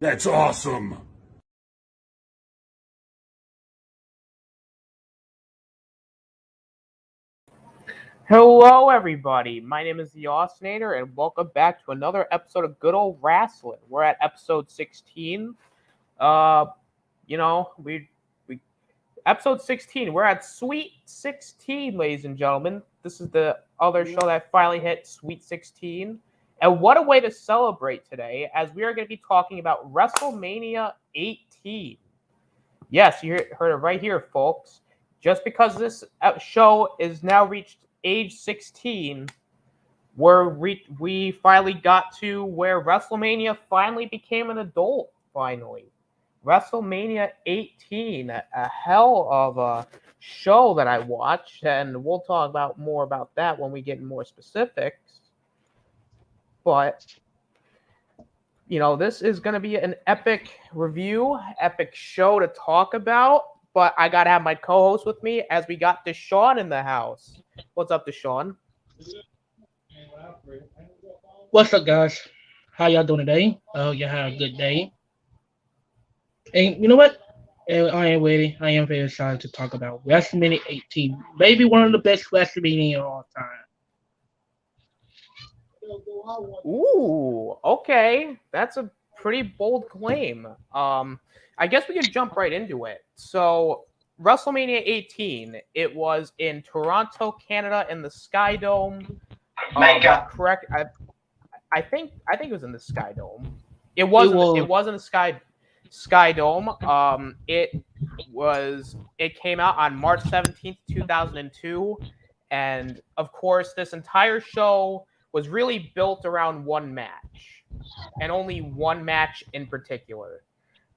That's awesome. Hello, everybody. My name is the Osinator, and welcome back to another episode of Good Old Wrasslin. We're at episode 16. Uh, we episode 16. We're at Sweet 16, ladies and gentlemen. This is the other show that finally hit Sweet 16. And what a way to celebrate today, as we are going to be talking about Wrestlemania 18. Yes, you heard it right here, folks. Just because this show is now reached age 16, we finally got to where WrestleMania finally became an adult, finally. WrestleMania 18, a hell of a show that I watched, and we'll talk about more about that when we get more specifics. But, this is going to be an epic review, epic show to talk about, but I got to have my co-host with me as we got Deshaun in the house. What's up, Deshaun? What's up, guys? How y'all doing today? Oh, you had a good day. And you know what? I am ready. I am very excited to talk about WrestleMania 18. Maybe one of the best WrestleMania of all time. Ooh, okay. That's a pretty bold claim. I guess we can jump right into it. So, WrestleMania 18, it was in Toronto, Canada, in the Sky Dome. Correct. I think it was in the Sky Dome. It was in the Sky Dome. It came out on March 17th, 2002, and of course this entire show was really built around one match, and only one match in particular.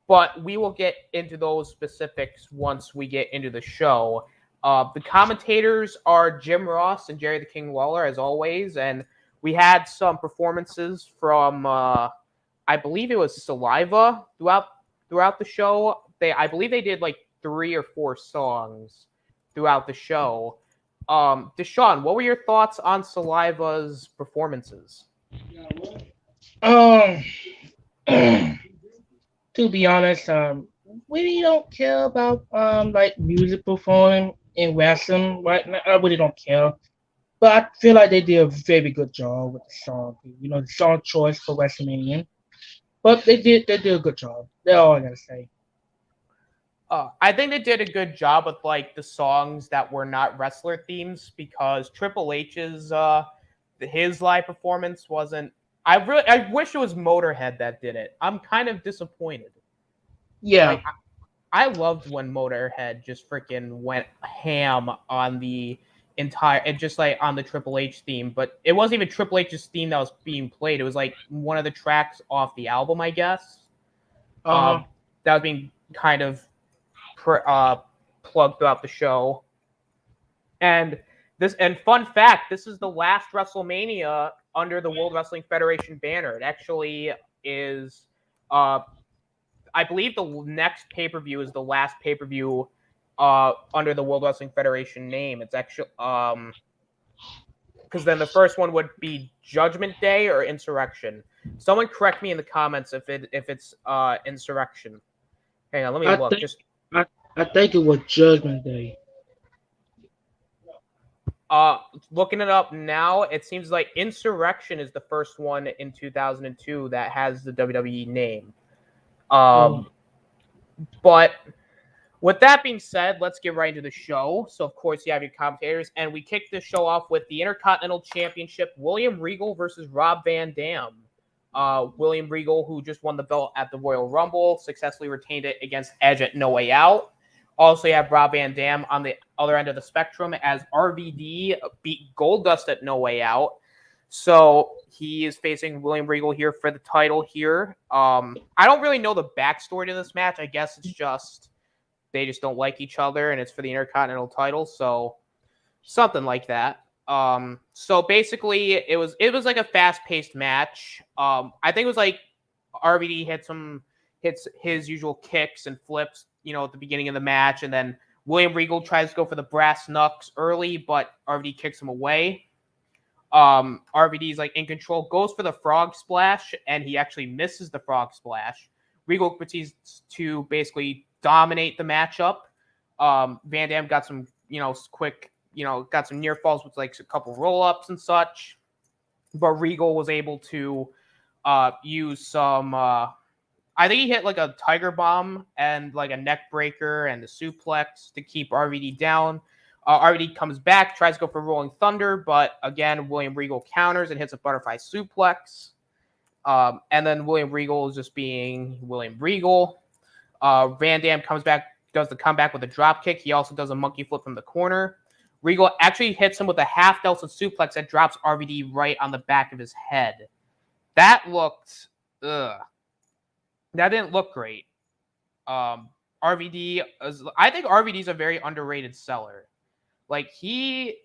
But we will get into those specifics once we get into the show. The commentators are Jim Ross and Jerry the King Lawler, as always, and we had some performances from, I believe it was Saliva throughout the show. I believe they did like 3 or 4 songs throughout the show. Deshaun, what were your thoughts on Saliva's performances? Um, to be honest, really don't care about like music performing in wrestling right now. I really don't care. But I feel like they did a very good job with the song. The song choice for WrestleMania. But they did a good job. That's all I gotta say. I think they did a good job with like the songs that were not wrestler themes, because Triple H's his live performance wasn't. I wish it was Motorhead that did it. I'm kind of disappointed. Yeah. Like I loved when Motorhead just freaking went ham on the entire, and just like on the Triple H theme, but it wasn't even Triple H's theme that was being played. It was like one of the tracks off the album, I guess. Uh-huh. That was being kind of plugged throughout the show. And fun fact, this is the last WrestleMania under the World Wrestling Federation banner. It actually is. I believe the next pay-per-view is the last pay-per-view under the World Wrestling Federation name. It's actually because then the first one would be Judgment Day or Insurrection. Someone correct me in the comments if it's Insurrection. Hang on, let me I look. think I, I think it was Judgment Day. Looking it up now, it seems like Insurrection is the first one in 2002 that has the WWE name. Oh, But with that being said, let's get right into the show. So, of course, you have your commentators, and we kick the show off with the Intercontinental Championship, William Regal versus Rob Van Dam. William Regal, who just won the belt at the Royal Rumble, successfully retained it against Edge at No Way Out. Also, you have Rob Van Dam on the other end of the spectrum, as RVD beat Goldust at No Way Out. So he is facing William Regal here for the title here. I don't really know the backstory to this match. I guess it's just they just don't like each other, and it's for the Intercontinental title. So something like that. So basically, it was like a fast-paced match. I think it was like RVD hits his usual kicks and flips, at the beginning of the match, and then William Regal tries to go for the brass knucks early, but RVD kicks him away. RVD is like in control, goes for the frog splash, and he actually misses the frog splash. Regal proceeds to basically dominate the matchup. Van Dam got some, quick, got some near falls with like a couple roll ups and such. But Regal was able to use some. I think he hit like a Tiger Bomb and like a neck breaker and the suplex to keep RVD down. RVD comes back, tries to go for Rolling Thunder, but again, William Regal counters and hits a butterfly suplex. And then William Regal is just being William Regal. Van Dam comes back, does the comeback with a drop kick. He also does a monkey flip from the corner. Regal actually hits him with a half Nelson suplex that drops RVD right on the back of his head. That looked, that didn't look great. I think RVD's a very underrated seller. Like he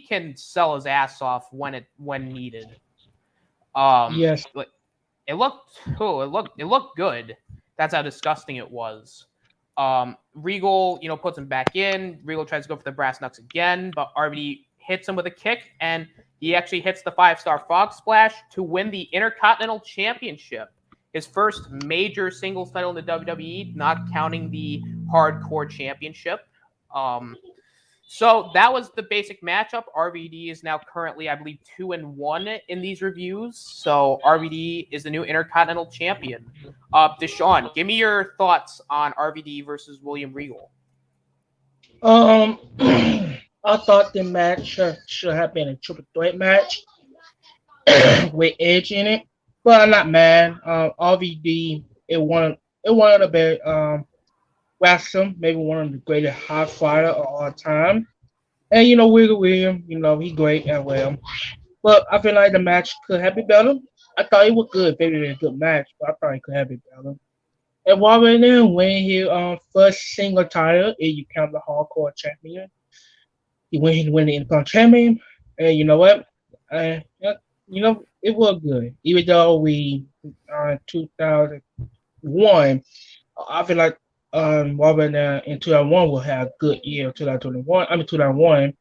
can sell his ass off when needed. Yes. It looked good. That's how disgusting it was. Regal, puts him back in. Regal tries to go for the brass knucks again, but RVD hits him with a kick, and he actually hits the 5-star frog splash to win the Intercontinental Championship. His first major singles title in the WWE, not counting the Hardcore Championship. So that was the basic matchup. RVD is now currently, I believe, 2-1 in these reviews. So RVD is the new Intercontinental Champion. Deshaun, give me your thoughts on RVD versus William Regal. I thought the match should have been a triple threat match with Edge in it, but I'm not mad. RVD is one of the best wrestler, maybe one of the greatest high flyer of all time. And Wiggle William, he's great as well. But I feel like the match could have been better. I thought it was good, very good match, but I thought it could have been better. And Warren then when his first single title, if you count the hardcore champion, he win the Intercontinental champion. And you know what? It was good. Even though we 2001, I feel like Warren in 2001 will have a good year. 2001,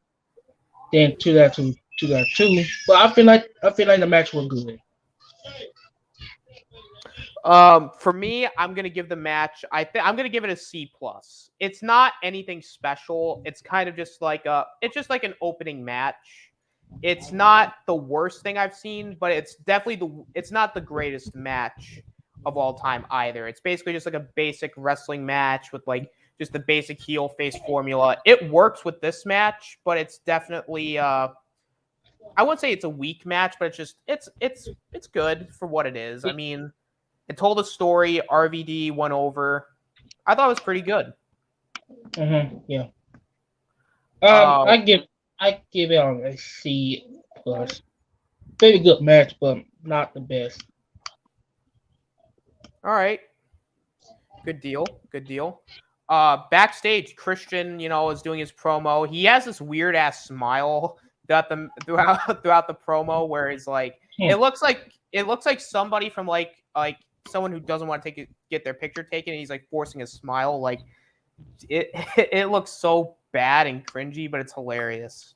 then 2002. But I feel like the match was good. For me, I'm gonna give the match. I'm gonna give it a C+. It's not anything special. It's kind of just like an opening match. It's not the worst thing I've seen, but it's definitely it's not the greatest match of all time either. It's basically just like a basic wrestling match with like just the basic heel face formula. It works with this match, but it's definitely I wouldn't say it's a weak match, but it's good for what it is. I mean, it told a story. RVD went over. I thought it was pretty good. Yeah. I give it a C+. Very good match, but not the best. All right. Good deal. Backstage, Christian, is doing his promo. He has this weird ass smile throughout the promo where it's like it looks like somebody from like someone who doesn't want to get their picture taken, and he's like forcing a smile. Like it looks so bad and cringy, but it's hilarious.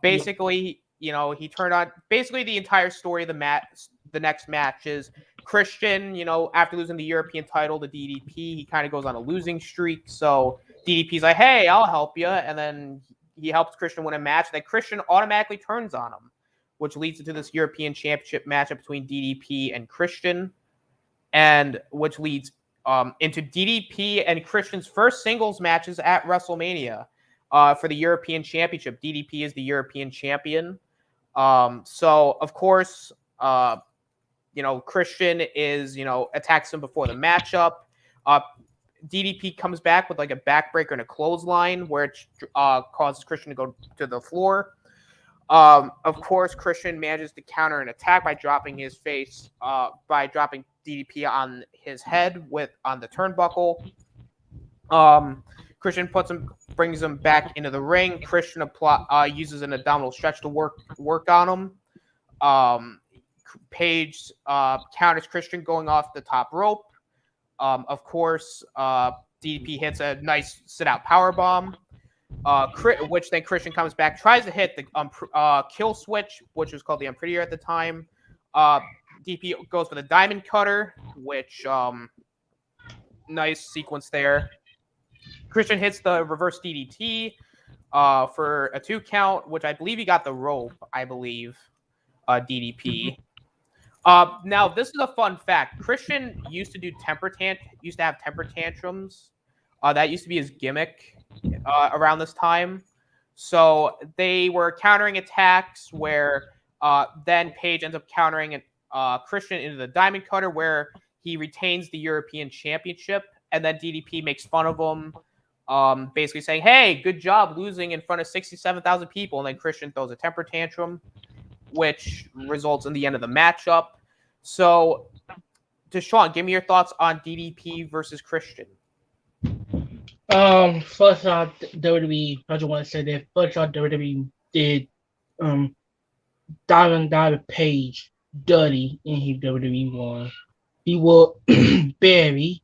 Basically, he turned on basically the entire story of the match. The next match is Christian, after losing the European title to DDP, he kind of goes on a losing streak. So DDP's like, hey, I'll help you. And then he helps Christian win a match. And then Christian automatically turns on him, which leads into this European Championship matchup between DDP and Christian. And which leads into DDP and Christian's first singles matches at WrestleMania for the European Championship. DDP is the European champion. So, of course, Christian is, attacks him before the matchup. DDP comes back with like a backbreaker and a clothesline, which causes Christian to go to the floor. Of course, Christian manages to counter an attack by dropping his face, by dropping DDP on his head on the turnbuckle. Christian brings him back into the ring. Christian uses an abdominal stretch to work on him. Page counters Christian going off the top rope. Of course, DDP hits a nice sit-out powerbomb, which then Christian comes back, tries to hit the kill switch, which was called the Unprettier at the time. DP goes for the diamond cutter, which nice sequence there. Christian hits the reverse DDT for a 2 count, which I believe he got the rope. I believe DDP. Now this is a fun fact. Christian used to have temper tantrums. That used to be his gimmick around this time. So they were countering attacks where then Page ends up countering Christian into the diamond cutter where he retains the European Championship, and then DDP makes fun of him, basically saying, "Hey, good job losing in front of 67,000 people," and then Christian throws a temper tantrum, which results in the end of the matchup. So, Deshaun, give me your thoughts on DDP versus Christian. First off, WWE. I just want to say that first off, WWE did Diamond Page dirty in his WWE one. He was Barry,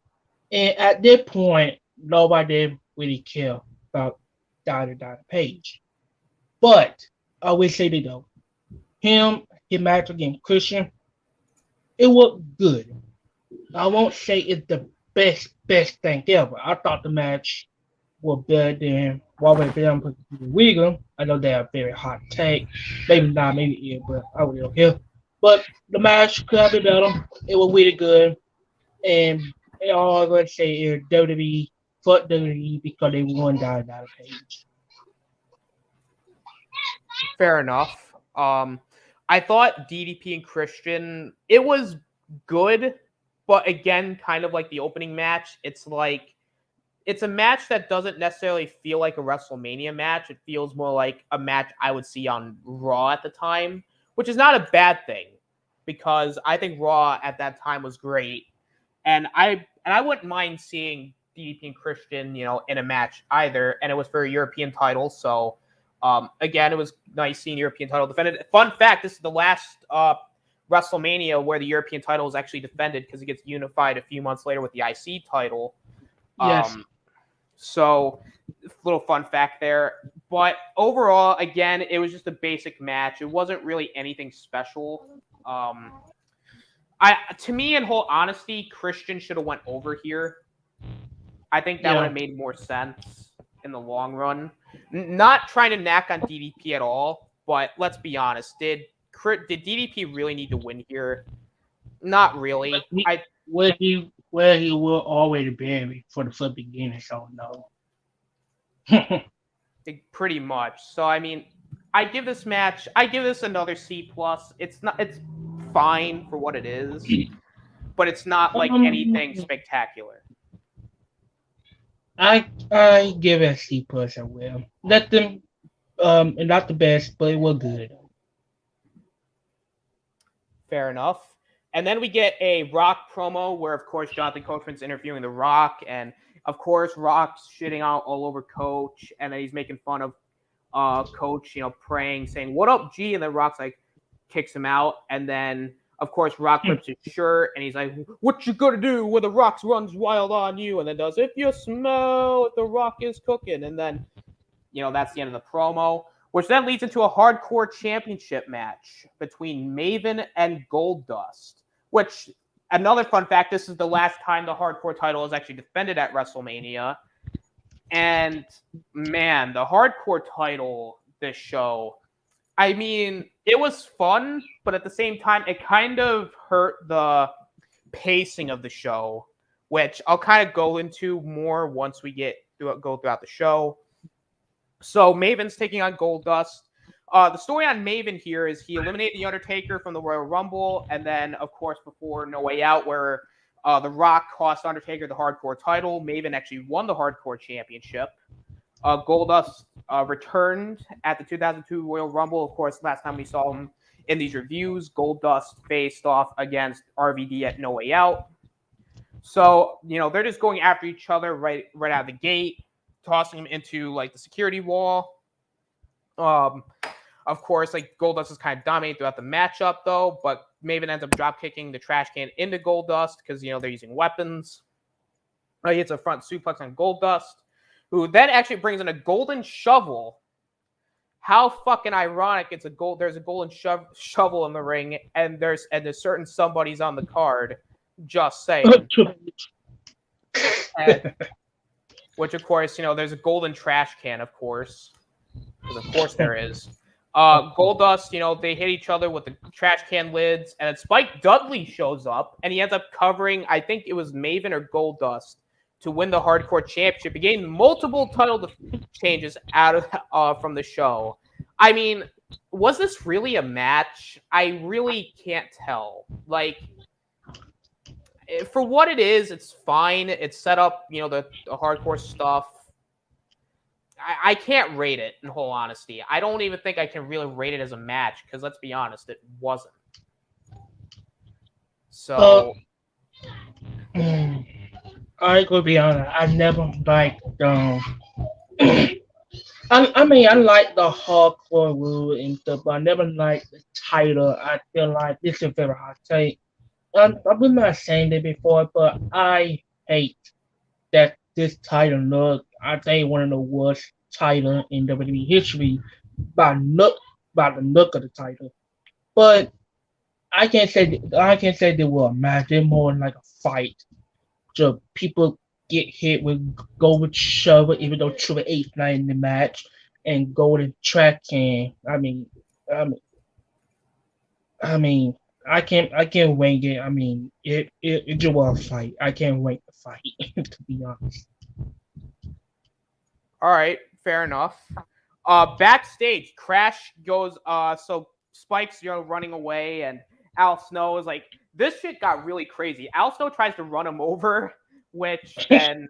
and at that point, nobody really cared about Diamond Page. But I will say that though, his match against Christian, it was good. I won't say it's the best thing ever. I thought the match was better than Robert Bell and Wigan. I know they are very hot take. Maybe not, maybe yeah, but I really don't care. But the match could have been better. It was really good. And all I'm going to say is WWE, fuck WWE because they won Diamond Page. Fair enough. I thought DDP and Christian, it was good, but again, kind of like the opening match, it's a match that doesn't necessarily feel like a WrestleMania match. It feels more like a match I would see on Raw at the time, which is not a bad thing because I think Raw at that time was great. And I wouldn't mind seeing DDP and Christian, in a match either. And it was for a European title. So, again, it was nice seeing European title defended. Fun fact, this is the last WrestleMania where the European title is actually defended because it gets unified a few months later with the IC title. Yes. So, little fun fact there. But overall, again, it was just a basic match. It wasn't really anything special. To me, in whole honesty, Christian should have went over here. I think that would have made more sense in the long run. Not trying to knack on DDP at all, but let's be honest. Did DDP really need to win here? Not really. Where he will always be for the first beginning, so no. Pretty much. So I mean, I give this another C+. It's fine for what it is, but it's not like anything spectacular. I give it a C+. I will. Let them and not the best, but it was good. Fair enough. And then we get a Rock promo where, of course, Jonathan Coachman's interviewing The Rock, and of course, Rock's shitting out all over Coach, and then he's making fun of Coach, praying, saying, "What up, G?" And then Rock's like, kicks him out, and then, of course, Rock rips his shirt, and he's like, "What you gonna do when the Rock runs wild on you?" And then does, "If you smell if the Rock is cooking." And then, that's the end of the promo, which then leads into a hardcore championship match between Maven and Goldust, which, another fun fact, this is the last time the hardcore title is actually defended at WrestleMania. And, man, the hardcore title this show, I mean, it was fun, but at the same time, it kind of hurt the pacing of the show, which I'll kind of go into more once we go throughout the show. So Maven's taking on Goldust. The story on Maven here is he eliminated The Undertaker from the Royal Rumble, and then, of course, before No Way Out, where The Rock cost Undertaker the hardcore title, Maven actually won the hardcore championship. Goldust returned at the 2002 Royal Rumble. Of course, last time we saw him in these reviews, Goldust faced off against RVD at No Way Out. So, they're just going after each other right out of the gate, tossing him into, the security wall. Of course, Goldust is kind of dominating throughout the matchup, though, but Maven ends up drop-kicking the trash can into Goldust because, they're using weapons. He hits a front suplex on Goldust, who then actually brings in a golden shovel how fucking ironic! There's a golden shovel in the ring, and there's certain somebody's on the card. Just saying. And, which of course, there's a golden trash can, of course, because of course there is. Goldust, they hit each other with the trash can lids, and then Spike Dudley shows up, and he ends up covering, I think it was Maven or Goldust, to win the Hardcore Championship. He gained multiple title changes out of from the show. I mean, was this really a match? I really can't tell. Like, for what it is, it's fine. It's set up, the hardcore stuff. I can't rate it, in whole honesty. I don't even think I can really rate it as a match, because let's be honest, it wasn't. So... I could be honest. I never liked I mean, I like the hardcore rule and stuff, but I never liked the title. I feel like this is very hard take. I've been not saying it before, but I hate that this title look. I think one of the worst title in WWE history by the look of the title. But I can't say they were a match. They're more like a fight. So people get hit with gold shovel, even though Triple H not in the match, and golden track can. I mean, I can't wait it. I mean, it just was a fight. I can't wait to fight. To be honest. All right, fair enough. Backstage, Crash goes. So Spike's running away, and Al Snow is like, this shit got really crazy. Al Snow tries to run him over, which I'm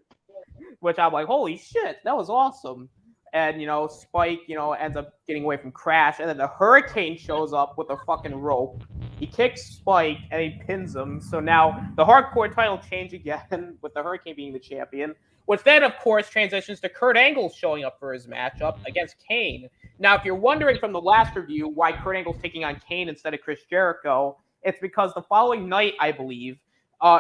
like, holy shit, that was awesome. And Spike, ends up getting away from Crash, and then the Hurricane shows up with a fucking rope. He kicks Spike and he pins him. So now the hardcore title change again, with the Hurricane being the champion. Which then, of course, transitions to Kurt Angle showing up for his matchup against Kane. Now, if you're wondering from the last review why Kurt Angle's taking on Kane instead of Chris Jericho, it's because the following night, I believe,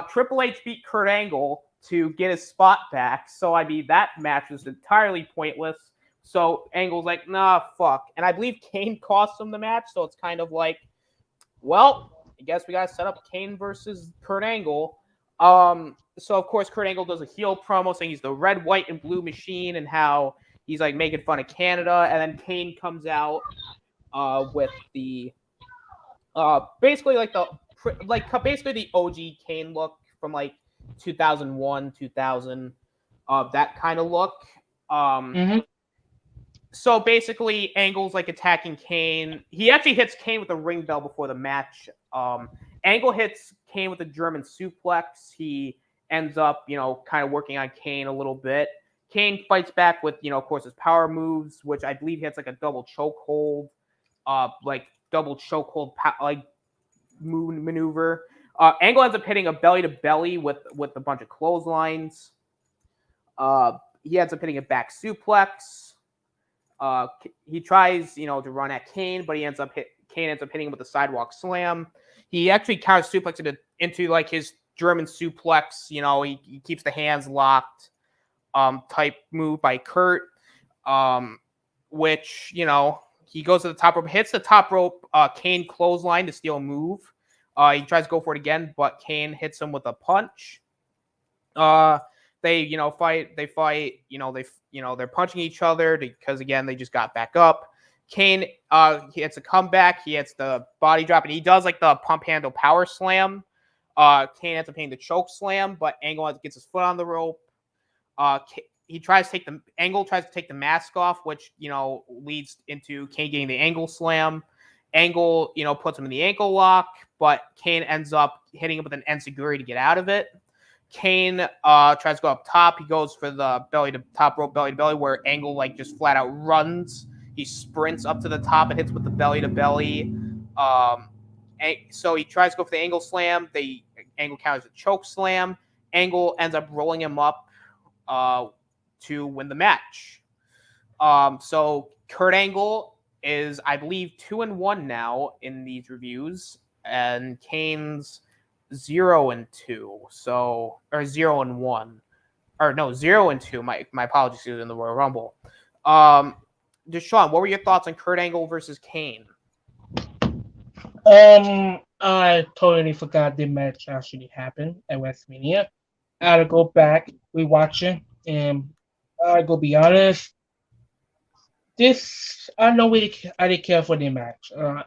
Triple H beat Kurt Angle to get his spot back. So, I mean, that match was entirely pointless. So, Angle's like, nah, fuck. And I believe Kane cost him the match. So, it's kind of like, well, I guess we got to set up Kane versus Kurt Angle. So, of course, Kurt Angle does a heel promo saying he's the red, white, and blue machine and how he's, like, making fun of Canada. And then Kane comes out with the, basically, basically the OG Kane look from, like, 2001, 2000, that kind of look. So, basically, Angle's, like, attacking Kane. He actually hits Kane with a ring bell before the match. Angle hits Kane with a German suplex. He ends up, kind of working on Kane a little bit. Kane fights back with, of course, his power moves, which I believe he hits like a double chokehold, maneuver. Angle ends up hitting a belly to belly with a bunch of clotheslines. He ends up hitting a back suplex. He tries, to run at Kane, but Kane ends up hitting him with a sidewalk slam. He actually counter suplexed into like his German suplex. He keeps the hands locked type move by Kurt, which, he goes to the top rope, hits the top rope, Kane clothesline to steal a move. He tries to go for it again, but Kane hits him with a punch. They, fight. They fight. They're punching each other because, again, they just got back up. Kane, he hits a comeback. He hits the body drop, and he does like the pump handle power slam. Kane ends up hitting the choke slam, but Angle gets his foot on the rope. Angle tries to take the mask off, which, leads into Kane getting the Angle slam. Angle, puts him in the ankle lock, but Kane ends up hitting him with an enziguri to get out of it. Kane tries to go up top. He goes for the belly to top rope, belly to belly, where Angle like just flat out runs. He sprints up to the top and hits with the belly to belly. So he tries to go for the Angle slam. Angle counters the choke slam. Angle ends up rolling him up to win the match. So Kurt Angle is, I believe, 2-1 now in these reviews, and Kane's 0-2. So, or 0-1, or no, 0-2. My apologies, in the Royal Rumble. Deshaun, what were your thoughts on Kurt Angle versus Kane? I totally forgot the match actually happened at Wrestlemania. I had to go back, rewatch it, and I go be honest. This I know I didn't care for the match. Kurt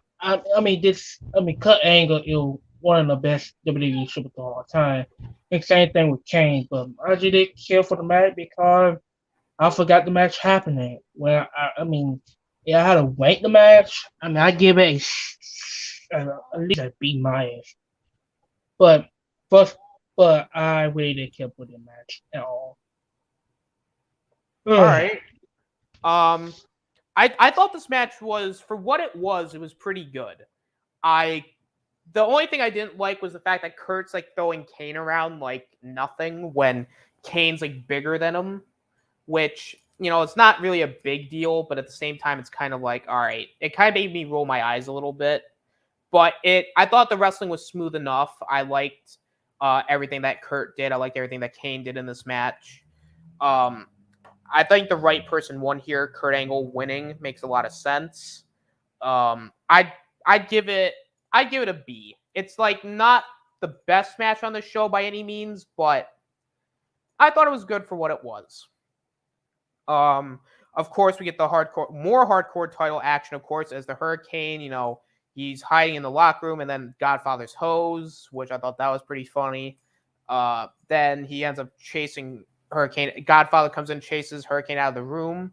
Angle is one of the best WWE superstars of all time. And same thing with Kane, but I just didn't care for the match because I forgot the match happening. Yeah, I had to rank the match. I give it at least a B minus. But but but I really didn't care for the match at all. All Ugh. right. Um, I thought this match was, for what it was pretty good. I The only thing I didn't like was the fact that Kurt's like throwing Kane around like nothing when Kane's like bigger than him, which, it's not really a big deal, but at the same time, it's kind of like, all right, it kind of made me roll my eyes a little bit. But I thought the wrestling was smooth enough. I liked everything that Kurt did. I liked everything that Kane did in this match. Um, I think the right person won here. Kurt Angle winning makes a lot of sense. Um, I'd I'd give it a B. It's like not the best match on the show by any means, but I thought it was good for what it was. Of course, we get the more hardcore title action, of course, as the Hurricane, he's hiding in the locker room, and then Godfather's hose, which I thought that was pretty funny. Then he ends up chasing Hurricane. Godfather comes in, chases Hurricane out of the room.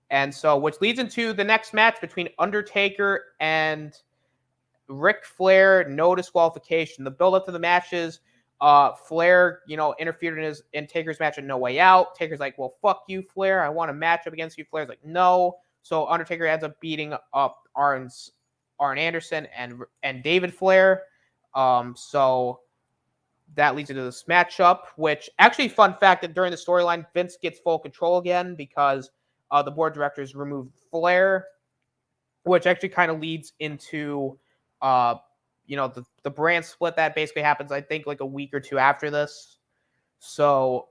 And so, which leads into the next match between Undertaker and Ric Flair, no disqualification. The build up to the matches, Flair, interfered in Taker's match at No Way Out. Taker's like, well, fuck you, Flair. I want a match up against you. Flair's like, no. So Undertaker ends up beating up Arn Anderson and David Flair. So that leads into this matchup, which actually, fun fact that during the storyline, Vince gets full control again because the board of directors removed Flair, which actually kind of leads into the brand split that basically happens, I think, like a week or two after this. So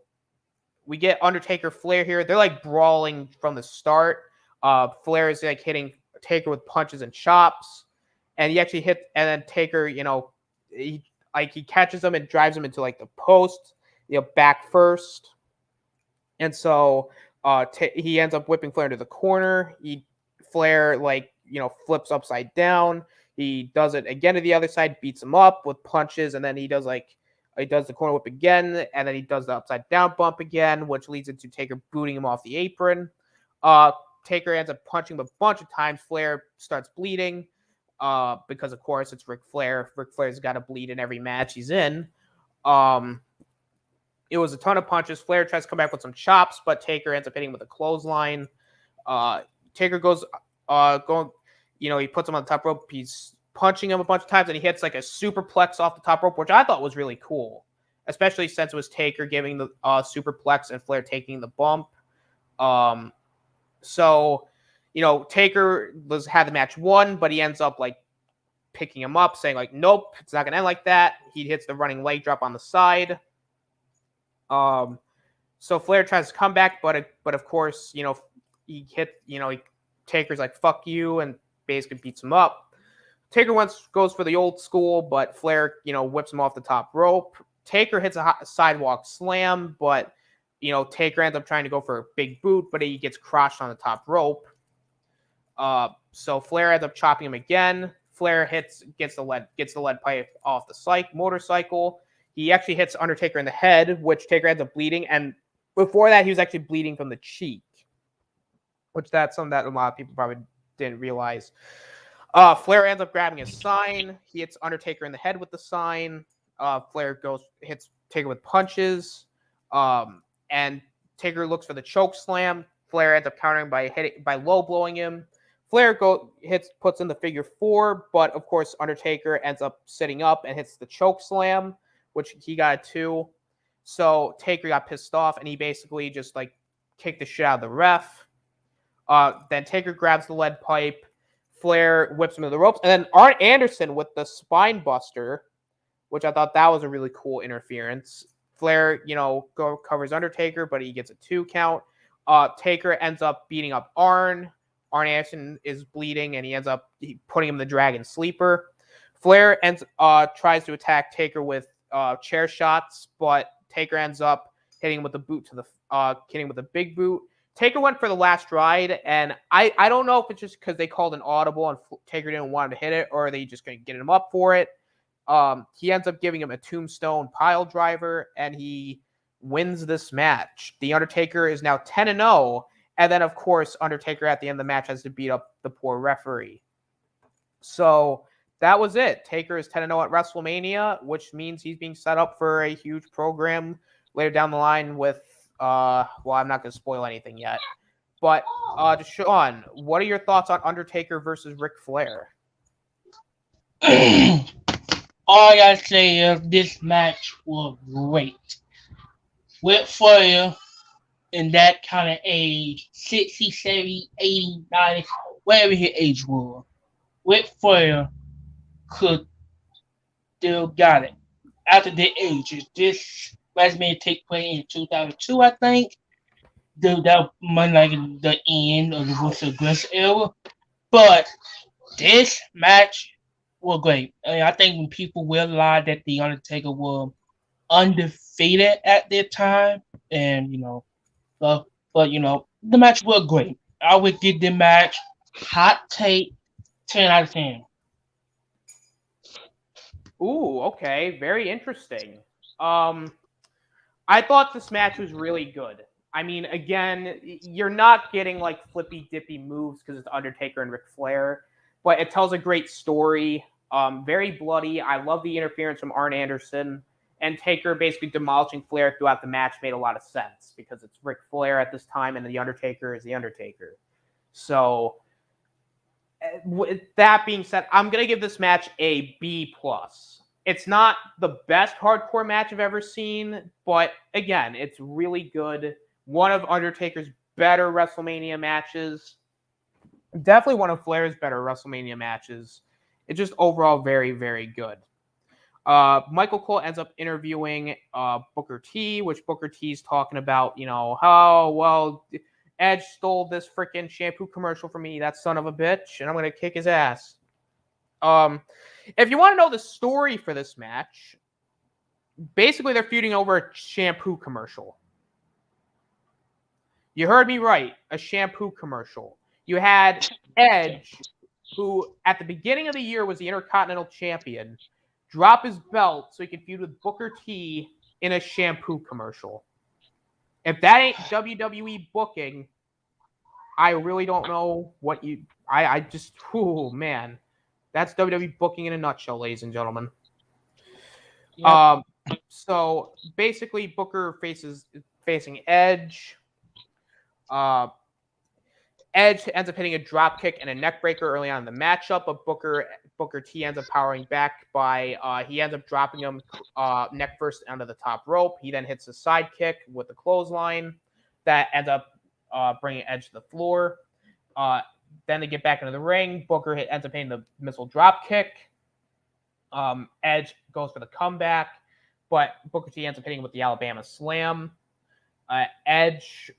we get Undertaker Flair here. They're like brawling from the start. Flair is like hitting Taker with punches and chops, and he actually and then Taker, he catches him and drives him into like the post, back first, and so he ends up whipping Flair into the corner. Flair flips upside down. He does it again to the other side, beats him up with punches, and then he does the corner whip again, and then he does the upside down bump again, which leads into Taker booting him off the apron. Taker ends up punching him a bunch of times. Flair starts bleeding because, of course, it's Ric Flair. Ric Flair's got to bleed in every match he's in. It was a ton of punches. Flair tries to come back with some chops, but Taker ends up hitting with a clothesline. Taker goes he puts him on the top rope. He's punching him a bunch of times, and he hits like a superplex off the top rope, which I thought was really cool, especially since it was Taker giving the superplex and Flair taking the bump. So Taker had the match won, but he ends up like picking him up, saying like, nope, it's not gonna end like that. He hits the running leg drop on the side. So Flair tries to come back, but of course, Taker's like, fuck you, and basically beats him up. Taker goes for the old school, but Flair, whips him off the top rope. Taker hits a sidewalk slam, but, Taker ends up trying to go for a big boot, but he gets crushed on the top rope. So Flair ends up chopping him again. Flair gets the lead pipe off the motorcycle. He actually hits Undertaker in the head, which Taker ends up bleeding. And before that, he was actually bleeding from the cheek, which that's something that a lot of people probably didn't realize. Flair ends up grabbing his sign. He hits Undertaker in the head with the sign. Flair hits Taker with punches. And Taker looks for the choke slam. Flair ends up countering by low blowing him. Flair puts in the figure 4, but of course Undertaker ends up sitting up and hits the choke slam, which he got a 2. So Taker got pissed off, and he basically just like kicked the shit out of the ref. Then Taker grabs the lead pipe. Flair whips him to the ropes. And then Arn Anderson with the spine buster, which I thought that was a really cool interference. Flair, covers Undertaker, but he gets a 2 count. Taker ends up beating up Arn. Arn Anderson is bleeding, and he ends up putting him in the Dragon Sleeper. Flair tries to attack Taker with chair shots, but Taker ends up hitting him with a boot to the hitting with a big boot. Taker went for the last ride, and I don't know if it's just because they called an audible and Taker didn't want him to hit it, or they just couldn't get him up for it. He ends up giving him a tombstone pile driver, and he wins this match. The Undertaker is now 10-0, and then, of course, Undertaker at the end of the match has to beat up the poor referee. So that was it. Taker is 10-0 at WrestleMania, which means he's being set up for a huge program later down the line with, well, I'm not going to spoil anything yet. But, Deshaun, what are your thoughts on Undertaker versus Ric Flair? All I gotta say is this match was great. Ric Flair in that kind of age, 60, 70, 80, 90, whatever his age was, Ric Flair could still got it. After the ages, this WrestleMania take place in 2002, I think. That might like the end of the Bruce Aggressor era. But this match was great. I think when people realized that The Undertaker was undefeated at their time, and but the match was great. I would give the match hot take 10 out of 10. Ooh, okay, very interesting. I thought this match was really good. I mean, again, you're not getting like flippy dippy moves because it's Undertaker and Ric Flair, but it tells a great story. Very bloody. I love the interference from Arn Anderson, and Taker basically demolishing Flair throughout the match made a lot of sense because it's Ric Flair at this time and the Undertaker is the Undertaker. So with that being said, I'm gonna give this match a B+. It's not the best hardcore match I've ever seen, but again, it's really good. One of Undertaker's better WrestleMania matches. Definitely one of Flair's better WrestleMania matches. It's just overall very, very good. Michael Cole ends up interviewing Booker T, which Booker T's talking about, how, well, Edge stole this freaking shampoo commercial from me, that son of a bitch, and I'm going to kick his ass. If you want to know the story for this match, basically they're feuding over a shampoo commercial. You heard me right, a shampoo commercial. You had Edge, who at the beginning of the year was the Intercontinental Champion, drop his belt so he could feud with Booker T in a shampoo commercial. If that ain't WWE booking, I really don't know what you... I just... Oh, man. That's WWE booking in a nutshell, ladies and gentlemen. Yep. So basically, Booker facing Edge. Edge ends up hitting a drop kick and a neck breaker early on in the matchup, but Booker T ends up powering back by he ends up dropping him neck first onto the top rope. He then hits a side kick with a clothesline that ends up bringing Edge to the floor. Then they get back into the ring. Booker ends up hitting the missile drop kick. Edge goes for the comeback, but Booker T ends up hitting with the Alabama Slam. Edge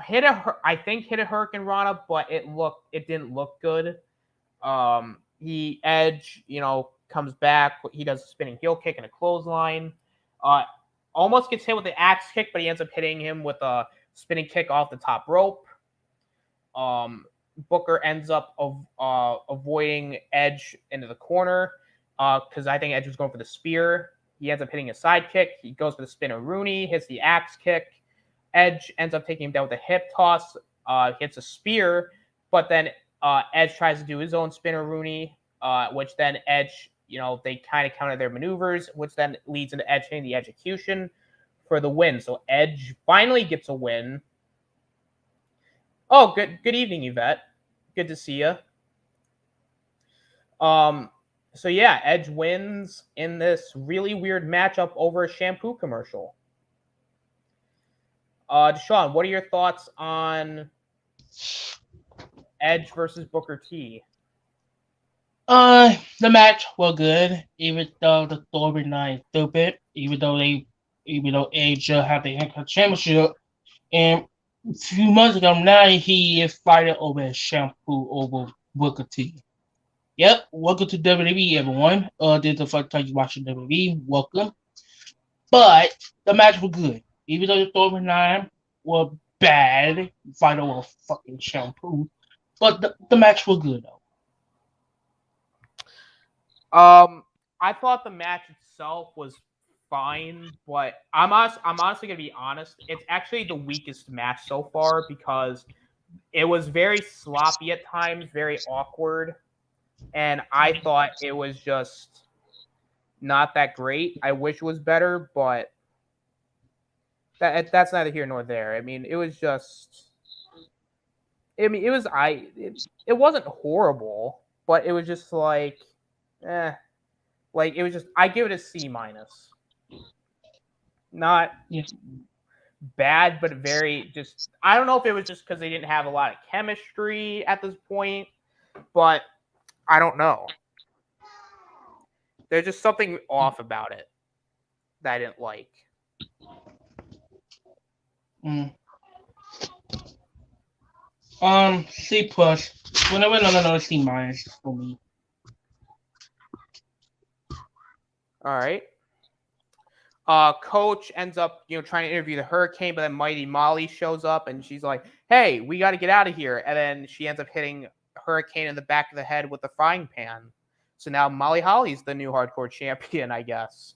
hit a Hurricane Rana, but it didn't look good. Edge comes back. He does a spinning heel kick and a clothesline. Almost gets hit with the axe kick, but he ends up hitting him with a spinning kick off the top rope. Booker ends up avoiding Edge into the corner because I think Edge was going for the spear. He ends up hitting a side kick. He goes for the spin-a-rooney, hits the axe kick. Edge ends up taking him down with a hip toss, hits a spear, but then Edge tries to do his own spin-a-rooney, which then Edge, they kind of counter their maneuvers, which then leads into Edge hitting the execution for the win. So Edge finally gets a win. Oh, good evening, Yvette. Good to see you. So yeah, Edge wins in this really weird matchup over a shampoo commercial. Deshaun, what are your thoughts on Edge versus Booker T? The match was good, even though the storyline is stupid. Even though Edge had the Championship, and A few months ago, now he is fighting over a shampoo over Booker T. Yep, welcome to WWE, everyone. This is the first time you watching WWE. Welcome. But the match was good. Even though the storyline was bad, fight over fucking shampoo. But the match was good though. I thought the match itself was fine, but I'm honestly gonna be honest. It's actually the weakest match so far because it was very sloppy at times, very awkward, and I thought it was just not that great. I wish it was better, but that's neither here nor there. I mean, it was just. I mean, it wasn't horrible, but it was just like, eh, like it was just. I give it a C minus. Not Yeah. bad, but very just. I don't know if it was just because they didn't have a lot of chemistry at this point, but I don't know. There's just something off about it that I didn't like. Mm. C plus. Whenever another C minus for me. All right. Coach ends up, trying to interview the Hurricane, but then Mighty Molly shows up and she's like, "Hey, we got to get out of here." And then she ends up hitting Hurricane in the back of the head with a frying pan. So now Molly Holly's the new hardcore champion, I guess.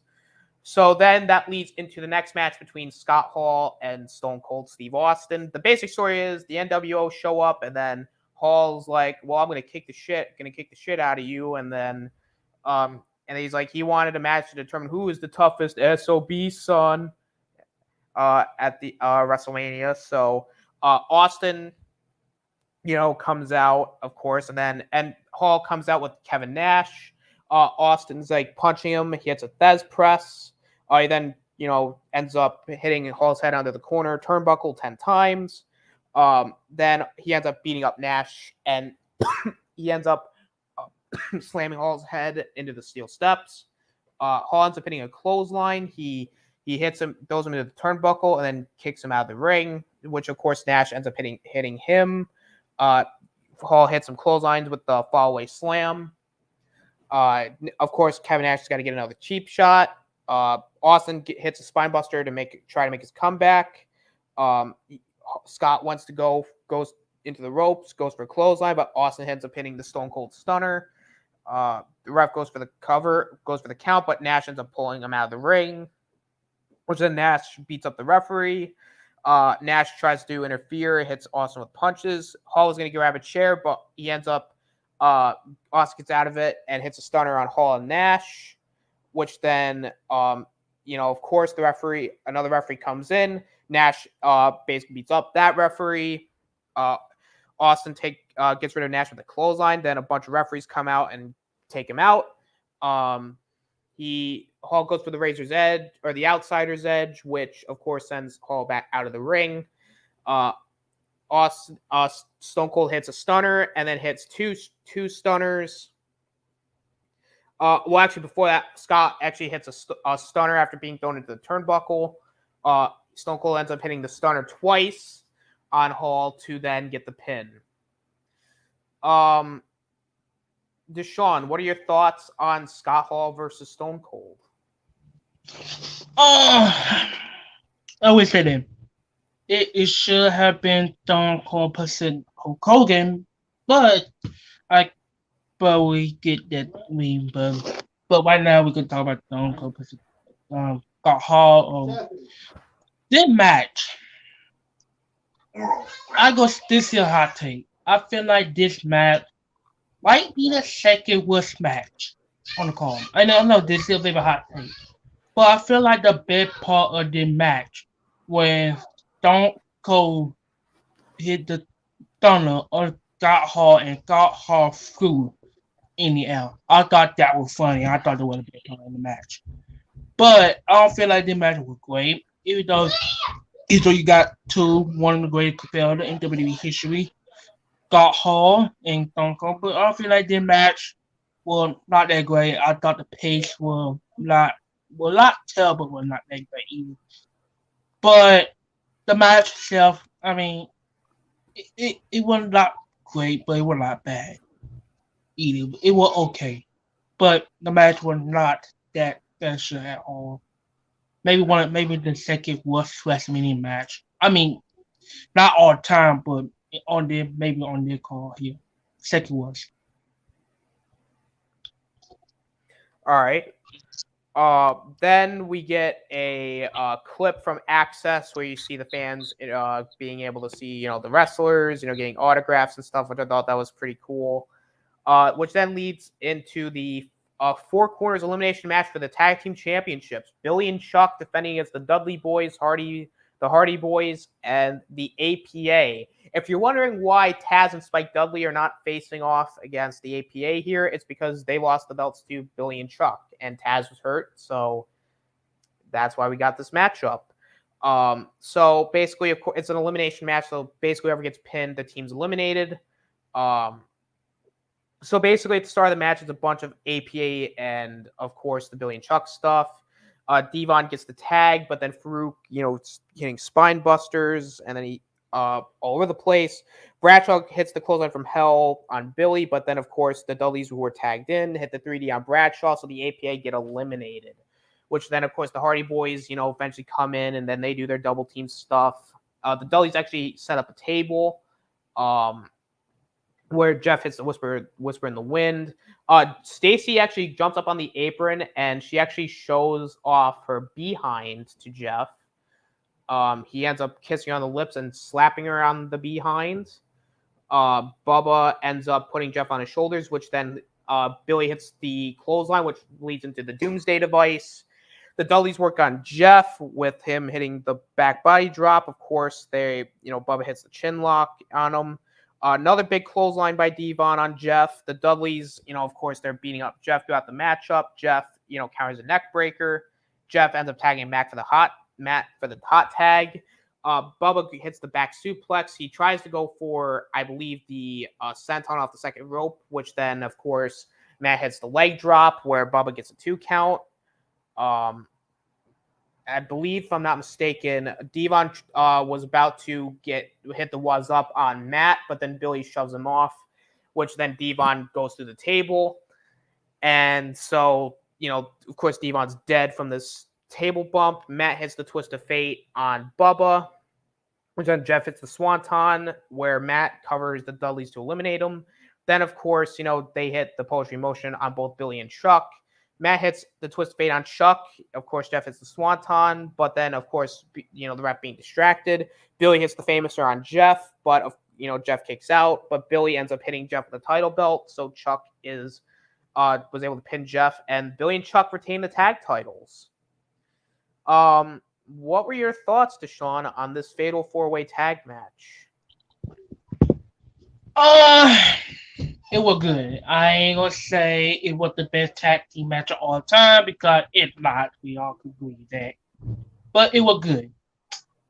So then that leads into the next match between Scott Hall and Stone Cold Steve Austin. The basic story is the NWO show up, and then Hall's like, "Well, I'm gonna kick the shit out of you," and then and he's like, he wanted a match to determine who is the toughest SOB son at the Wrestlemania. So Austin, comes out, of course, and Hall comes out with Kevin Nash. Austin's like punching him. He hits a Thez press. He then, ends up hitting Hall's head under the corner turnbuckle 10 times. Then he ends up beating up Nash, and he ends up slamming Hall's head into the steel steps. Hall ends up hitting a clothesline. He hits him, throws him into the turnbuckle, and then kicks him out of the ring, which, of course, Nash ends up hitting him. Hall hits some clotheslines with the fallaway slam. Of course, Kevin Nash has got to get another cheap shot. Austin hits a spine buster to try to make his comeback. Scott goes into the ropes, goes for a clothesline, but Austin ends up hitting the Stone Cold Stunner. The ref goes for the count, but Nash ends up pulling him out of the ring, which then Nash beats up the referee. Nash tries to interfere, hits Austin with punches. Hall is going to grab a chair, but he ends up, Austin gets out of it and hits a stunner on Hall and Nash, which then, of course, another referee comes in. Nash basically beats up that referee. Austin gets rid of Nash with a clothesline. Then a bunch of referees come out and take him out. Hall goes for the Razor's Edge or the Outsider's Edge, which of course sends Hall back out of the ring. Stone Cold hits a stunner and then hits two stunners. Well, actually, before that, Scott actually hits a stunner after being thrown into the turnbuckle. Stone Cold ends up hitting the stunner twice on Hall to then get the pin. Deshaun, what are your thoughts on Scott Hall versus Stone Cold? I always say that it should have been Stone Cold versus Hulk Hogan, but we get that meme. But right now we can talk about Stone Cold versus Scott Hall. This match, this is a hot take. I feel like this match might be the second worst match on the card. I know this is a bit of a hot take, but I feel like the best part of the match when Stone Cold hit the stunner on Scott Hall and Scott Hall flew in the air. I thought that was funny. I thought it was a big part of the match, but I don't feel like the match was great, even though you got one of the greatest competitors in WWE history, Scott Hall and Stone Cold, but I feel like the match was not that great. I thought the pace was not terrible, but not that great either. But the match itself I mean, it was not great, but it was not bad either. It was okay, but the match was not that special at all. Maybe the second worst Wrestlemania match. I mean, not all time, but on their call here. Second worst. All right. Then we get a clip from Access where you see the fans being able to see, the wrestlers, getting autographs and stuff, which I thought that was pretty cool. Which then leads into the Four Corners elimination match for the tag team championships. Billy and Chuck defending against the Dudley Boys, the Hardy Boys, and the APA. If you're wondering why Taz and Spike Dudley are not facing off against the APA here, it's because they lost the belts to Billy and Chuck, and Taz was hurt, so that's why we got this matchup. So basically, of course, it's an elimination match. So basically, whoever gets pinned, the team's eliminated. So basically, at the start of the match, it's a bunch of APA and, of course, the Billy and Chuck stuff. Devon gets the tag, but then Farouk, hitting spine busters, and then he all over the place. Bradshaw hits the clothesline from hell on Billy, but then, of course, the Dudleys who were tagged in hit the 3D on Bradshaw, so the APA get eliminated. Which then, of course, the Hardy Boys, eventually come in, and then they do their double team stuff. The Dudleys actually set up a table. Where Jeff hits the whisper in the wind. Stacy actually jumps up on the apron and she actually shows off her behind to Jeff. He ends up kissing her on the lips and slapping her on the behind. Bubba ends up putting Jeff on his shoulders, which then Billy hits the clothesline, which leads into the Doomsday device. The Dudleys work on Jeff with him hitting the back body drop. Of course, Bubba hits the chin lock on him. Another big clothesline by Devon on Jeff. The Dudleys, of course, they're beating up Jeff throughout the matchup. Jeff, counters a neck breaker. Jeff ends up tagging Matt for the hot tag. Bubba hits the back suplex. He tries to go for, I believe, the senton off the second rope, which then, of course, Matt hits the leg drop where Bubba gets a 2 count. I believe, if I'm not mistaken, Devon was about to hit the was up on Matt, but then Billy shoves him off, which then Devon goes through the table. And so, of course, Devon's dead from this table bump. Matt hits the twist of fate on Bubba, which then Jeff hits the swanton, where Matt covers the Dudleys to eliminate him. Then, of course, they hit the poetry motion on both Billy and Chuck. Matt hits the twist of fate on Chuck. Of course, Jeff hits the swanton, but then, of course, the ref being distracted. Billy hits the famouser on Jeff, but, Jeff kicks out, but Billy ends up hitting Jeff with the title belt, so Chuck was able to pin Jeff, and Billy and Chuck retain the tag titles. What were your thoughts, Deshaun, on this fatal 4-way tag match? It was good. I ain't gonna say it was the best tag team match of all time because it's not. We all could agree with that. But it was good.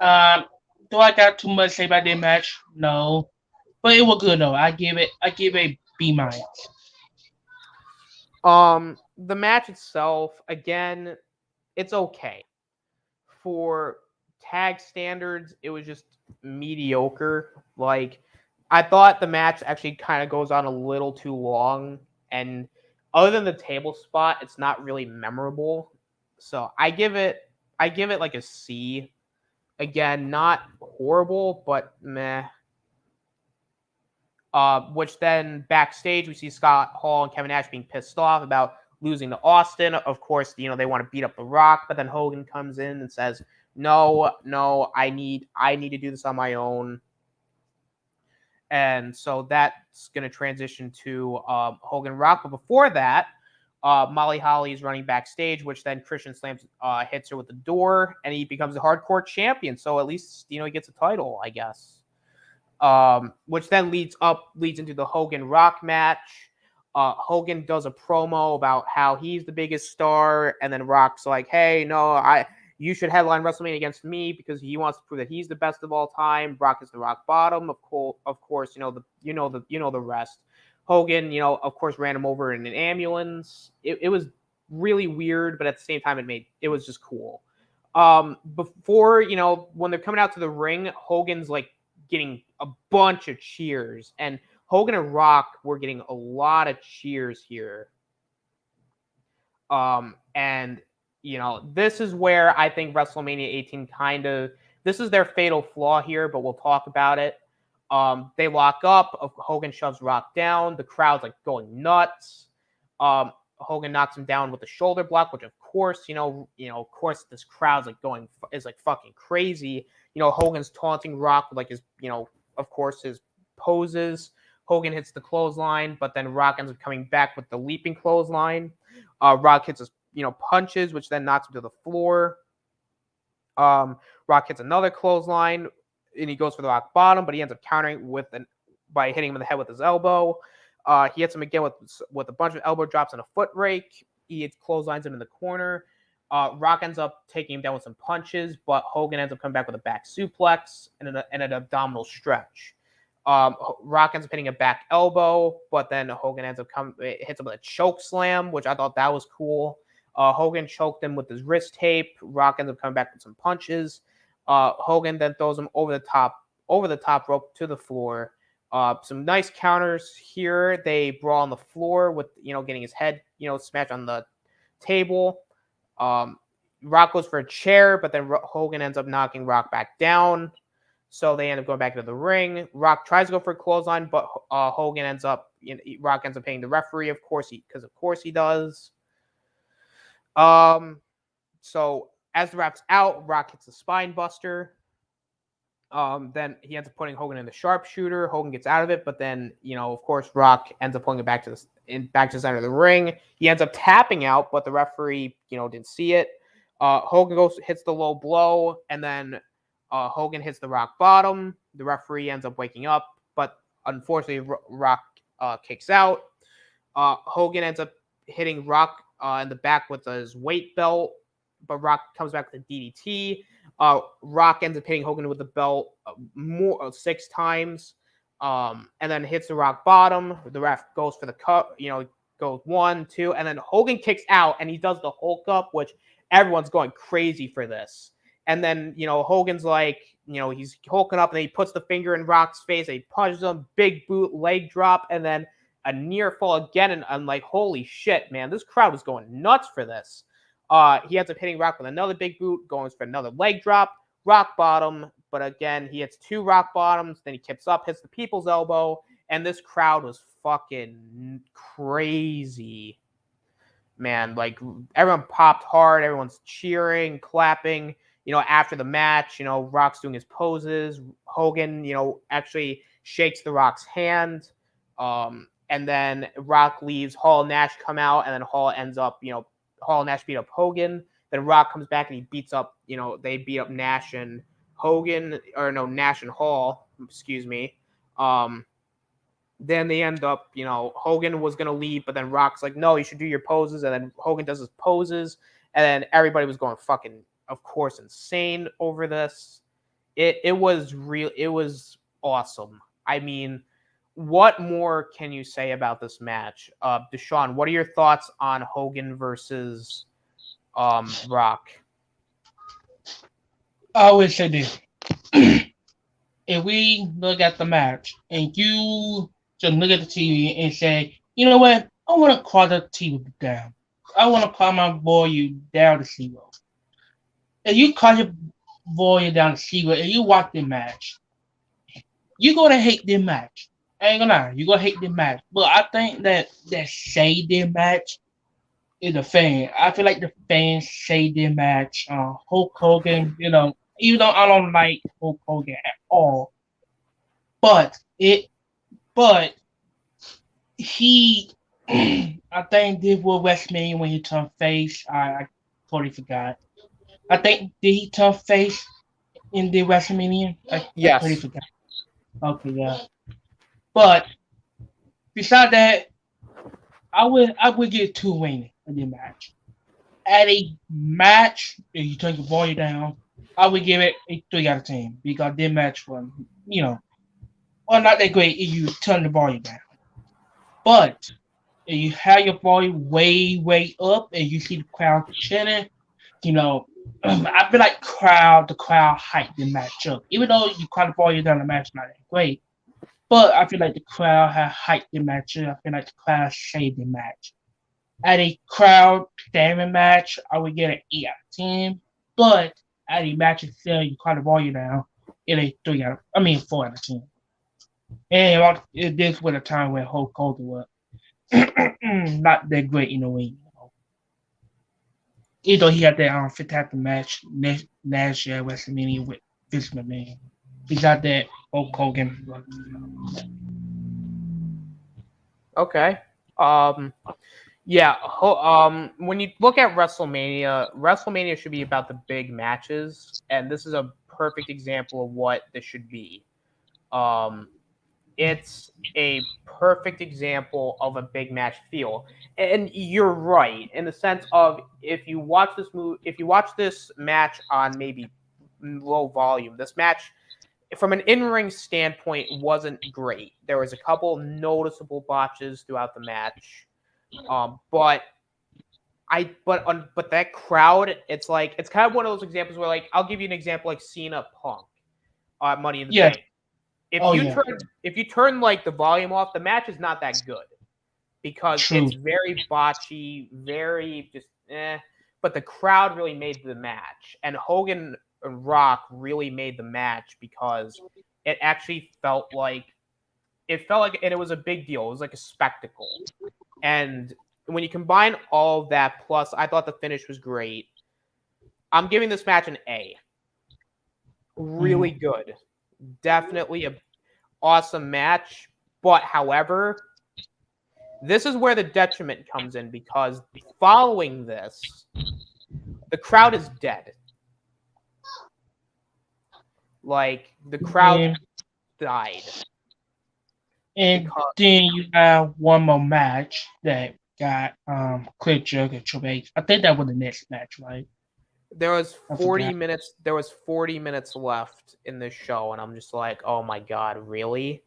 Do I got too much to say about that match? No. But it was good though. I give it a B minus. The match itself, again, it's okay. For tag standards, it was just mediocre. Like, I thought the match actually kind of goes on a little too long, and other than the table spot, it's not really memorable. So I give it like a C. Again, not horrible, but meh. Which then backstage we see Scott Hall and Kevin Nash being pissed off about losing to Austin. Of course, they want to beat up The Rock, but then Hogan comes in and says, "No, I need to do this on my own." And so that's going to transition to Hogan Rock. But before that, Molly Holly is running backstage, which then Christian slams, hits her with the door, and he becomes a hardcore champion. So at least, he gets a title, I guess. Which then leads into the Hogan Rock match. Hogan does a promo about how he's the biggest star, and then Rock's like, "Hey, no, you should headline WrestleMania against me," because he wants to prove that he's the best of all time. Brock is the rock bottom. Of course, the rest. Hogan, of course, ran him over in an ambulance. It was really weird, but at the same time, it was just cool. Before, when they're coming out to the ring, Hogan's like getting a bunch of cheers, and Hogan and Rock were getting a lot of cheers here. And this is where I think WrestleMania 18 this is their fatal flaw here, but we'll talk about it. They lock up. Hogan shoves Rock down. The crowd's like going nuts. Hogan knocks him down with the shoulder block, which of course, of course, this crowd's like is like fucking crazy. Hogan's taunting Rock with like his, of course, his poses. Hogan hits the clothesline, but then Rock ends up coming back with the leaping clothesline. Rock hits his, punches, which then knocks him to the floor. Rock hits another clothesline, and he goes for the rock bottom, but he ends up countering by hitting him in the head with his elbow. He hits him again with a bunch of elbow drops and a foot rake. He clotheslines him in the corner. Rock ends up taking him down with some punches, but Hogan ends up coming back with a back suplex and an abdominal stretch. Rock ends up hitting a back elbow, but then Hogan ends up hits him with a choke slam, which I thought that was cool. Hogan choked him with his wrist tape. Rock ends up coming back with some punches. Hogan then throws him over the top rope to the floor. Some nice counters here. They brawl on the floor with getting his head smashed on the table. Rock goes for a chair, but then Hogan ends up knocking Rock back down. So they end up going back into the ring. Rock tries to go for a clothesline, but Rock ends up hitting the referee, of course he does. So as the wrap's out, Rock hits the spine buster. Then he ends up putting Hogan in the sharpshooter. Hogan gets out of it, but then of course Rock ends up pulling it back to the center of the ring. He ends up tapping out, but the referee didn't see it. Hogan hits the low blow, and then Hogan hits the rock bottom. The referee ends up waking up, but unfortunately Rock kicks out. Hogan ends up hitting Rock in the back with his weight belt, but Rock comes back with a DDT. Rock ends up hitting Hogan with the belt 6 times, and then hits the rock bottom. The ref goes for the cut, goes 1, 2, and then Hogan kicks out, and he does the Hulk up, which everyone's going crazy for this. And then, Hogan's like, he's hulking up, and then he puts the finger in Rock's face, and he punches him, big boot, leg drop, and then a near fall again, and I'm like, holy shit, man, this crowd was going nuts for this. He ends up hitting Rock with another big boot, going for another leg drop, rock bottom, but again, he hits 2 rock bottoms, then he kips up, hits the people's elbow, and this crowd was fucking crazy. Man, like, everyone popped hard, everyone's cheering, clapping. After the match, Rock's doing his poses. Hogan, actually shakes the Rock's hand. And then Rock leaves. Hall and Nash come out, and then Hall ends up, Hall and Nash beat up Hogan. Then Rock comes back and he beats up, they beat up Nash and Hogan, or no, Nash and Hall, excuse me. Then they end up, Hogan was going to leave, but then Rock's like, no, you should do your poses. And then Hogan does his poses, and then everybody was going fucking, of course, insane over this. It was real. It was awesome. I mean, what more can you say about this match? Deshaun, what are your thoughts on Hogan versus Rock? I would say this. If we look at the match and you just look at the TV and say, you know what, I want to call the TV down. I want to call my volume down to 0. If you call your volume down to 0 and you watch the match, you're going to hate the match. I ain't gonna lie, you're going to hate the match. But I think that saved the match is the fan. I feel like the fans saved the match. Hulk Hogan, even though I don't like Hulk Hogan at all, but he, I think, did what Wrestlemania when he turned face. I totally forgot. I think, did he turn face in the Wrestlemania? Yes. I totally forgot. Okay, yeah. But besides that, I would give 2 wins in the match. At a match, if you turn your volume down, I would give it a 3 out of 10 because this match was, well, not that great if you turn the volume down. But if you have your volume way, way up and you see the crowd chanting, you know, I feel like the crowd hyped the match up. Even though you kind of ball you down the match not that great, but I feel like the crowd had hyped the match up. I feel like the crowd saved the match. At a crowd damning match, I would get an 8 out of 10. But at a match itself, you kind of ball you down in a 4 out of 10. And this was a time when Hulk Hogan was not that great in the ring. Even though he had that fantastic match last year at Wrestlemania with Vince McMahon. He got that Hulk Hogan. Okay. Yeah. When you look at WrestleMania, WrestleMania should be about the big matches, and this is a perfect example of what this should be. It's a perfect example of a big match feel, and you're right in the sense of if you watch this match on maybe low volume, this match from an in-ring standpoint wasn't great. There was a couple noticeable botches throughout the match, but that crowd, it's kind of one of those examples where I'll give you an example like Cena Punk, Money in the Yes. Bank. If you turn the volume off, the match is not that good because it's very botchy, very just But the crowd really made the match, and Hogan and Rock really made the match because it actually felt like and it was a big deal. It was like a spectacle, and when you combine all of that, plus I thought the finish was great. I'm giving this match an A. Really good. Definitely a awesome match, but however, this is where the detriment comes in because following this, the crowd is dead. The crowd died. And then you have one more match that got Chris Jericho and Triple H. I think that was the next match, right? There was 40 minutes. There was 40 minutes left in this show, and I'm just like, oh my god, really?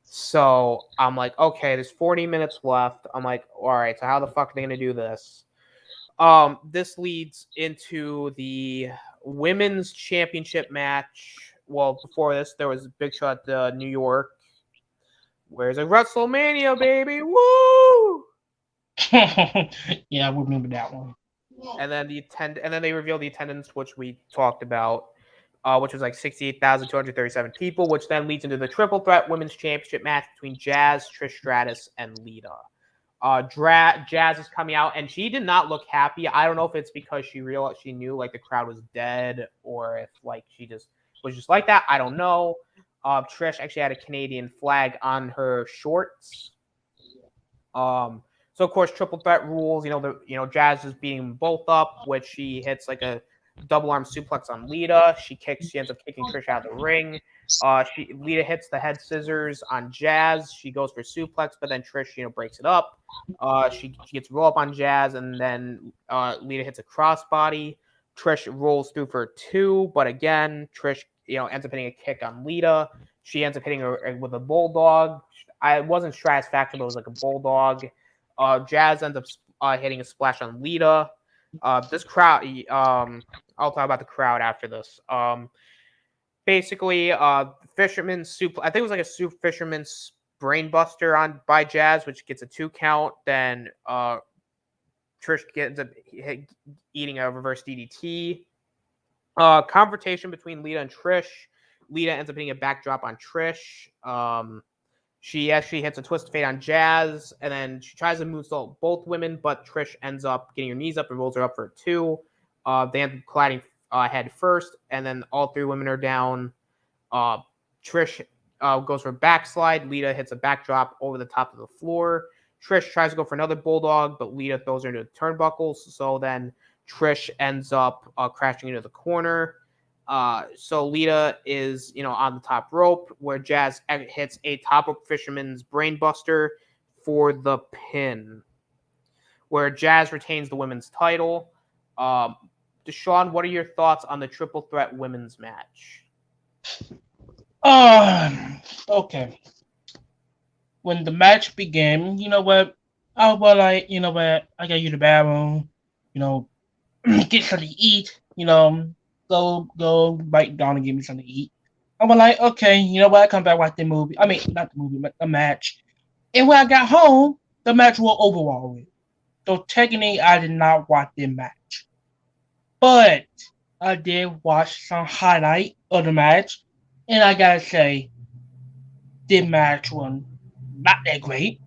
So I'm like, okay, there's 40 minutes left. I'm like, all right, so how the fuck are they gonna do this? This leads into the women's championship match. Well, before this, there was a big show at New York. Where's a Wrestlemania, baby? Woo! Yeah, I remember that one. And then they revealed the attendance, which we talked about, which was 68,237 people, which then leads into the triple threat women's championship match between Jazz, Trish Stratus, and Lita. Jazz is coming out, and she did not look happy. I don't know if it's because she knew the crowd was dead, or if she just was just like that. I don't know. Trish actually had a Canadian flag on her shorts. So of course, triple threat rules. Jazz is beating them both up, which she hits a double arm suplex on Lita. She ends up kicking Trish out of the ring. Lita hits the head scissors on Jazz. She goes for suplex, but then Trish, breaks it up. She gets roll up on Jazz, and then Lita hits a crossbody. Trish rolls through for 2, but again, Trish, ends up hitting a kick on Lita. She ends up hitting her with a bulldog. I wasn't satisfactory, but it was a bulldog. Jazz ends up hitting a splash on Lita. This crowd, I'll talk about the crowd after this. Basically, fisherman's suplex. I think it was a fisherman's brainbuster by Jazz, which gets a 2 count. Then Trish ends up eating a reverse DDT. Confrontation between Lita and Trish. Lita ends up hitting a backdrop on Trish. She actually hits a twist of fate on Jazz, and then she tries to moonsault both women, but Trish ends up getting her knees up and rolls her up for a 2. They end up colliding head first, and then all 3 women are down. Trish goes for a backslide. Lita hits a backdrop over the top of the floor. Trish tries to go for another bulldog, but Lita throws her into the turnbuckles. So then Trish ends up crashing into the corner. So Lita is, on the top rope where Jazz hits a top rope fisherman's brainbuster for the pin, where Jazz retains the women's title. Deshaun, what are your thoughts on the triple threat women's match? Okay. When the match began, I got you the bathroom, get something to eat. Go right down and give me something to eat. I'm like, okay, you know what? I come back watch the movie. I mean, not the movie, but the match. And when I got home, the match was over already. So technically, I did not watch the match, but I did watch some highlight of the match, and I gotta say, the match was not that great.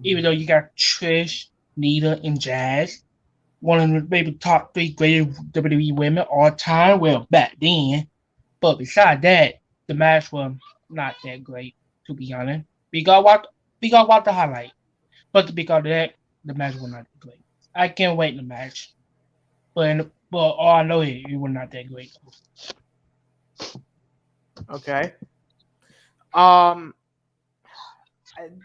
Even though you got Trish, Nita, and Jazz, one of the maybe top three greatest WWE women all time. Well, back then. But beside that, the match was not that great, to be honest. We got watch the highlight. But because of that, the match was not that great. I can't wait in the match. But all I know is it was not that great. Okay. Um,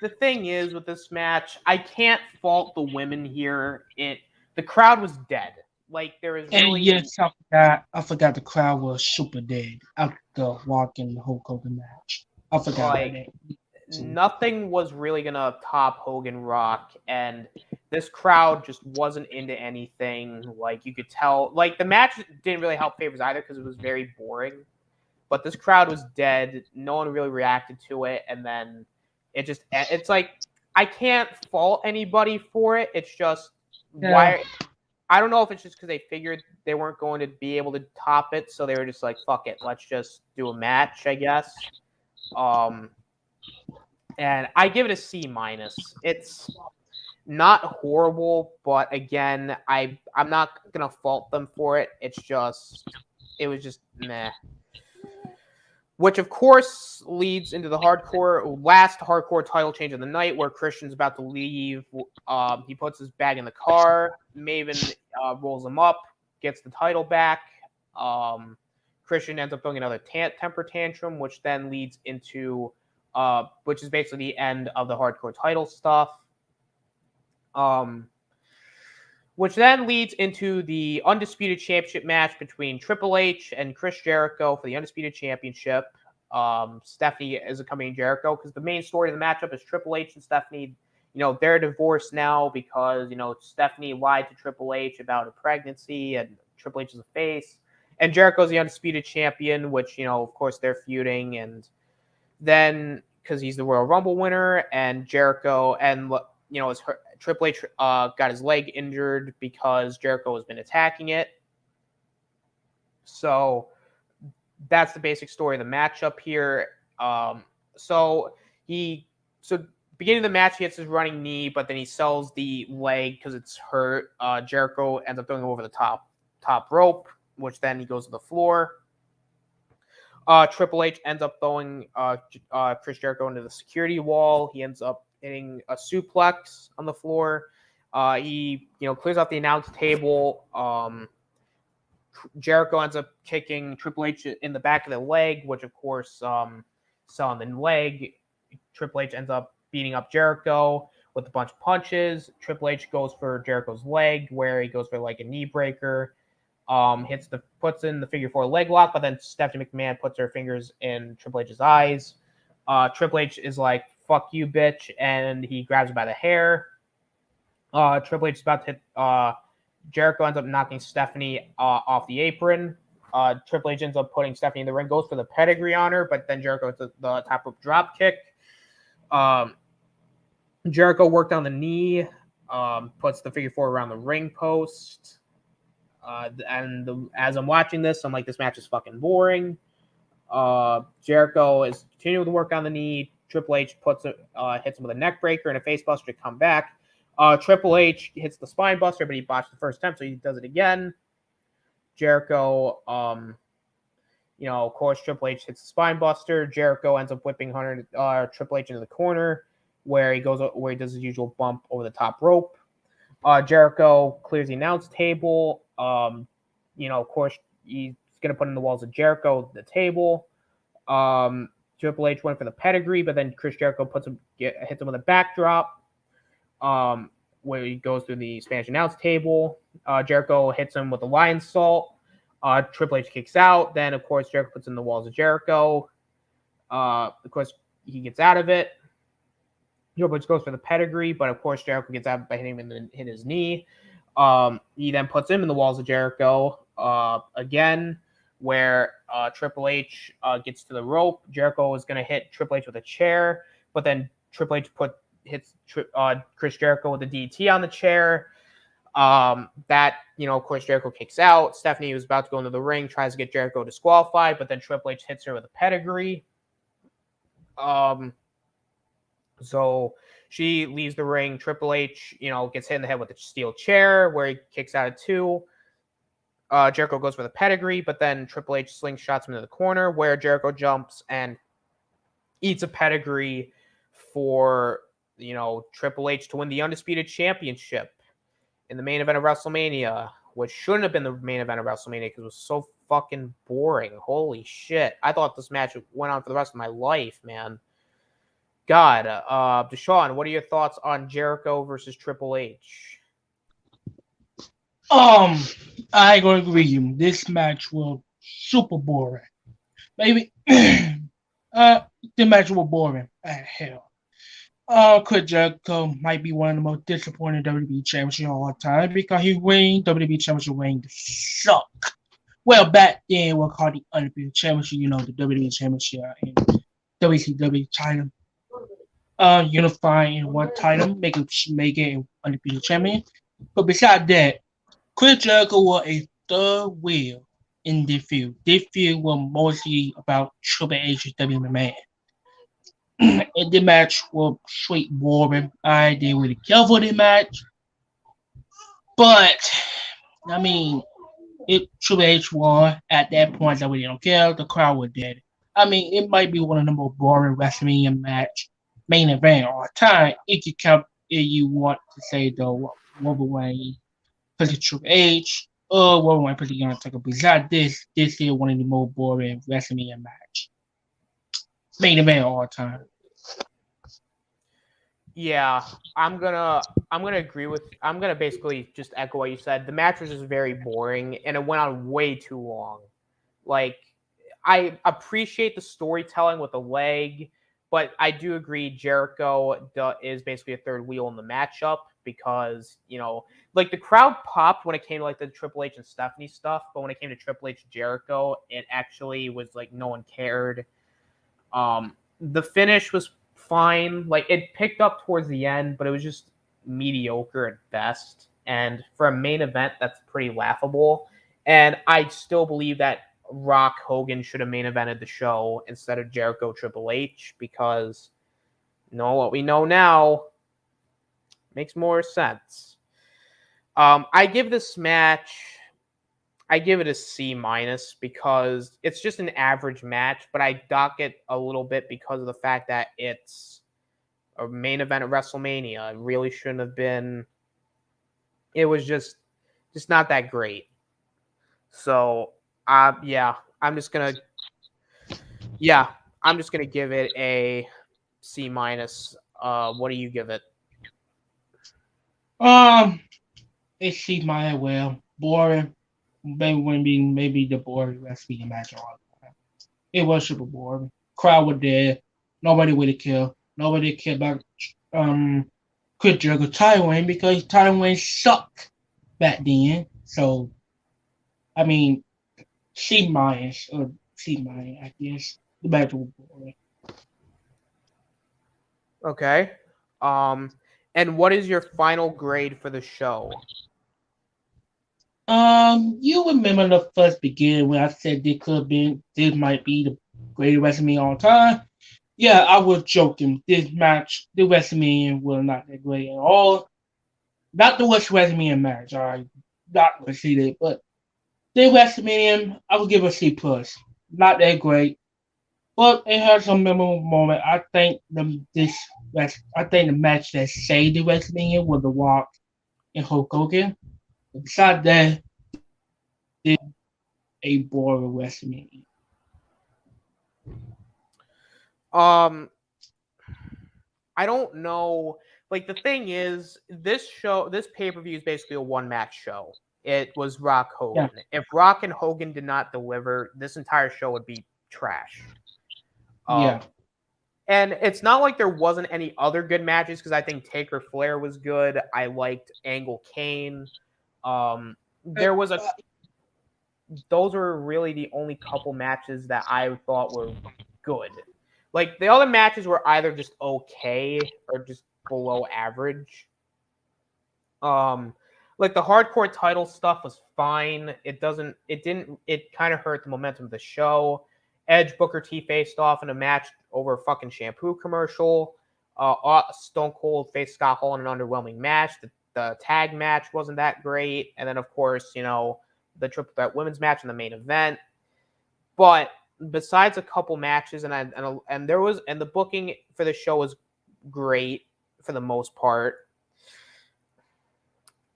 the thing is with this match, I can't fault the women here. The crowd was dead. Like there was And really yes, I forgot the crowd was super dead after walking the whole Hogan match. I forgot about like that. Too. nothing was really gonna top Hogan Rock, and this crowd just wasn't into anything. Like you could tell, like the match didn't really help favors either because it was very boring. But this crowd was dead. No one really reacted to it, and then it's like I can't fault anybody for it. It's just Yeah. why I don't know if it's just because they figured they weren't going to be able to top it, so they were just like, "Fuck it, let's just do a match," I guess. Um, and I give it a C minus. It's not horrible, but again, I'm not gonna fault them for it. It was just meh. Which of course leads into the last hardcore title change of the night, where Christian's about to leave. He puts his bag in the car. Maven rolls him up, gets the title back. Christian ends up throwing another temper tantrum, which then leads into, which is basically the end of the hardcore title stuff. Which then leads into the Undisputed Championship match between Triple H and Chris Jericho for the Undisputed Championship. Stephanie is accompanying Jericho because the main story of the matchup is Triple H and Stephanie. They're divorced now because, Stephanie lied to Triple H about her pregnancy and Triple H is a face. And Jericho's the Undisputed Champion, which, of course, they're feuding. And then, because he's the Royal Rumble winner, and Jericho and Triple H got his leg injured because Jericho has been attacking it. So that's the basic story of the matchup here. So beginning of the match, he hits his running knee, but then he sells the leg because it's hurt. Jericho ends up throwing him over the top rope, which then he goes to the floor. Triple H ends up throwing Chris Jericho into the security wall. He ends up hitting a suplex on the floor. He clears off the announce table. Jericho ends up kicking Triple H in the back of the leg, which of course selling the leg. Triple H ends up beating up Jericho with a bunch of punches. Triple H goes for Jericho's leg, where he goes for like a knee breaker. Puts in the figure four leg lock, but then Stephanie McMahon puts her fingers in Triple H's eyes. Triple H is like, "Fuck you, bitch," and he grabs her by the hair. Triple H is about to hit. Jericho ends up knocking Stephanie off the apron. Triple H ends up putting Stephanie in the ring, goes for the pedigree on her, but then Jericho hits the top rope drop kick. Jericho worked on the knee, puts the figure four around the ring post. As I'm watching this, I'm like, this match is fucking boring. Jericho is continuing to work on the knee. Triple H hits him with a neck breaker and a face buster to come back. Triple H hits the spine buster, but he botched the first time, so he does it again. Jericho, of course, Triple H hits the spine buster. Jericho ends up whipping Triple H into the corner, where he does his usual bump over the top rope. Jericho clears the announce table. Of course, he's going to put in the walls of Jericho the table. Triple H went for the pedigree, but then Chris Jericho hits him with a backdrop, where he goes through the Spanish announce table. Jericho hits him with a lion salt. Triple H kicks out. Then, of course, Jericho puts in the walls of Jericho. Of course, he gets out of it. Triple H goes for the pedigree, but of course Jericho gets out by hitting him in his knee. He then puts him in the walls of Jericho again, where Triple H gets to the rope. Jericho is going to hit Triple H with a chair, but then Triple H hits Chris Jericho with a DT on the chair. That, of course, Jericho kicks out. Stephanie was about to go into the ring, tries to get Jericho disqualified, but then Triple H hits her with a pedigree. So she leaves the ring. Triple H, gets hit in the head with a steel chair where he kicks out at 2. Jericho goes for the pedigree, but then Triple H slingshots him into the corner where Jericho jumps and eats a pedigree for, Triple H to win the Undisputed Championship in the main event of WrestleMania, which shouldn't have been the main event of WrestleMania because it was so fucking boring. Holy shit. I thought this match went on for the rest of my life, man. God. Deshaun, what are your thoughts on Jericho versus Triple H? I gonna agree with you. This match was super boring. Maybe the match was boring as hell. Chris Jericho might be one of the most disappointing WWE champions of all time because he won WWE championship reign to suck. Well, back then we'll call the Undisputed Championship, the WWE Championship and WCW title. Unifying in one title, make it an Undisputed Champion. But besides that, Chris Jericho was a third wheel in this feud. This feud was mostly about Triple H's WWE. And the match was straight boring. I didn't really care for the match. But, if Triple H won at that point, I really don't care. The crowd was dead. It might be one of the most boring WrestleMania match main event all time. If you want to say the Wolverine because it's Triple H or Wolverine because the Undertaker. Besides this is one of the most boring WrestleMania match main event all time. Yeah, I'm gonna basically just echo what you said. The match was just very boring and it went on way too long. Like, I appreciate the storytelling with the leg, but I do agree Jericho is basically a third wheel in the matchup because, the crowd popped when it came to the Triple H and Stephanie stuff, but when it came to Triple H and Jericho, it actually was no one cared. The finish was fine. It picked up towards the end, but it was just mediocre at best. And for a main event, that's pretty laughable. And I still believe that Rock Hogan should have main evented the show instead of Jericho Triple H because what we know now makes more sense. I give this match, I give it a C- because it's just an average match, but I dock it a little bit because of the fact that it's a main event of WrestleMania. It really shouldn't have been. It was just not that great. So, I'm just gonna give it a C-. What do you give it? It seemed boring. Maybe the boring wrestling match all the time. It was super boring. Crowd was there. Nobody really cared. Nobody cared about Chris Jericho Tywin because Tywin sucked back then. So C- or C-, I guess. The match was boring. Okay. And what is your final grade for the show? You remember the first beginning when I said this might be the greatest WrestleMania all time? Yeah, I was joking. This match, the WrestleMania was not that great at all. Not the worst WrestleMania match, I not gonna see that, but the WrestleMania, I would give a C plus. Not that great, but it had some memorable moment. I think the match that saved the WrestleMania was The Rock and Hulk Hogan. Besides that, a boring WrestleMania. I don't know. The thing is, this pay-per-view is basically a one-match show. It was Rock Hogan. Yeah. If Rock and Hogan did not deliver, this entire show would be trash. Yeah. And it's not like there wasn't any other good matches because I think Taker Flair was good. I liked Angle Kane. There was those were really the only couple matches that I thought were good. Like the other matches were either just okay or just below average. Like the hardcore title stuff was fine. It kind of hurt the momentum of the show. Edge Booker T faced off in a match over a fucking shampoo commercial. Stone Cold faced Scott Hall in an underwhelming match. The tag match wasn't that great. And then, of course, the triple threat women's match in the main event. But besides a couple matches, and the booking for the show was great for the most part.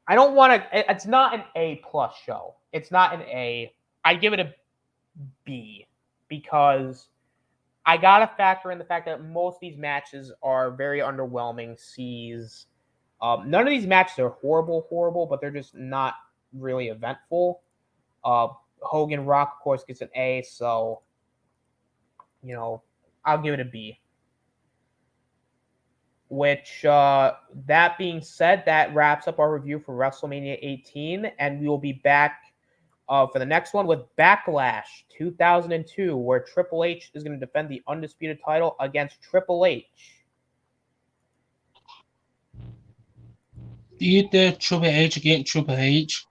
I don't want to. It's not an A+ show. It's not an A. I give it a B because I gotta factor in the fact that most of these matches are very underwhelming. None of these matches are horrible, but they're just not really eventful. Hogan Rock, of course, gets an A, so I'll give it a B. Which, that being said, that wraps up our review for WrestleMania 18, and we will be back for the next one with Backlash 2002, where Triple H is going to defend the undisputed title against Triple H. Do you think Triple H against Triple H?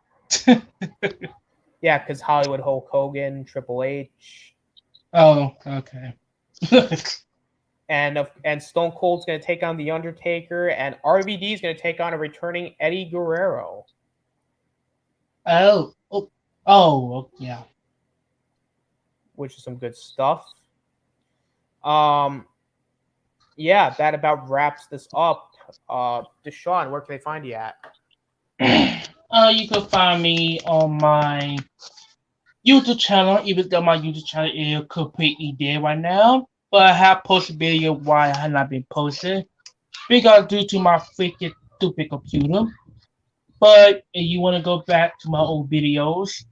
Yeah, because Hollywood Hulk Hogan, Triple H. Oh, okay. And Stone Cold's going to take on The Undertaker, and RVD is going to take on a returning Eddie Guerrero. Oh, yeah. Which is some good stuff. Yeah, that about wraps this up. Deshaun, where can they find you at? You can find me on my YouTube channel, even though my YouTube channel is completely dead right now. But I have posted video why I have not been posted because due to my freaking stupid computer. But if you want to go back to my old videos,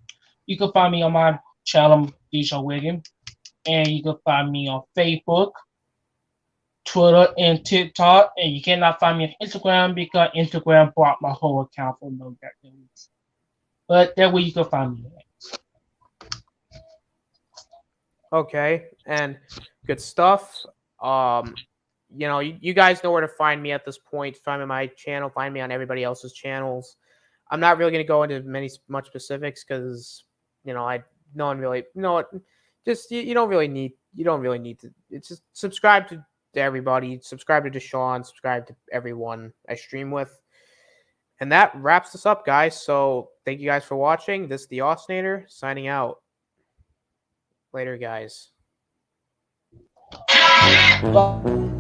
you can find me on my channel, Deshaun Wiggin, and you can find me on Facebook, Twitter, and TikTok. And you cannot find me on Instagram because Instagram blocked my whole account for no good reason. But that way you can find me. Okay, and good stuff. You guys know where to find me at this point. Find me on my channel. Find me on everybody else's channels. I'm not really going to go into much specifics because you don't really need to. It's just subscribe to everybody. Subscribe to Deshaun. Subscribe to everyone I stream with. And that wraps us up, guys. So thank you guys for watching. This is the Austinator signing out. Later, guys. Bye.